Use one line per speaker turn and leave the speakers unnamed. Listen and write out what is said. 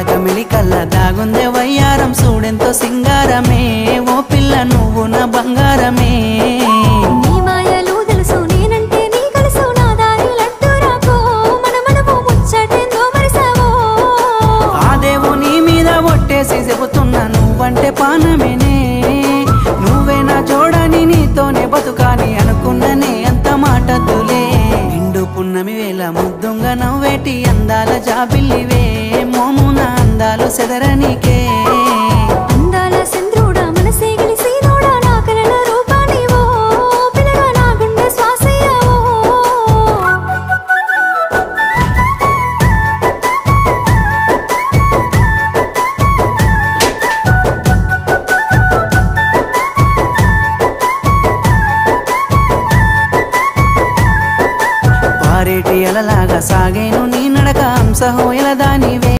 పలక మెలికల్ల దాగుందే వయ్యారం చూడెంతో సింగారమే ఓ పిల్ల నువ్వు నా బంగారమే
నీ మాయలు తెలుసు నేనంటే నీ కలుసు నా దారిలంటూ రాకో మనమనము ముచ్చటెందో మరిసావో
ఆ దేవుని మీద ఒట్టేసి చెబుతున్నా నువ్వంటే పానమేనే నువ్వే నా చూడని నీతోనే బతుకాని అనుకున్ననే అంత మాటద్దులే నిండు పున్నమి వేళ ముద్దుంగా నవ్వేటి అందాల జాబిల్లివే మోమున అందాలు సెదరనికే
అందాల చంద్రుడా మనసే గెలిసి నోడా నా కలల రూపానివో పిల్లగా నా గుండె శ్వాసయ్యావో
పారేటి అలలాగా సాగేను నీ నడక హంసహోయల దాని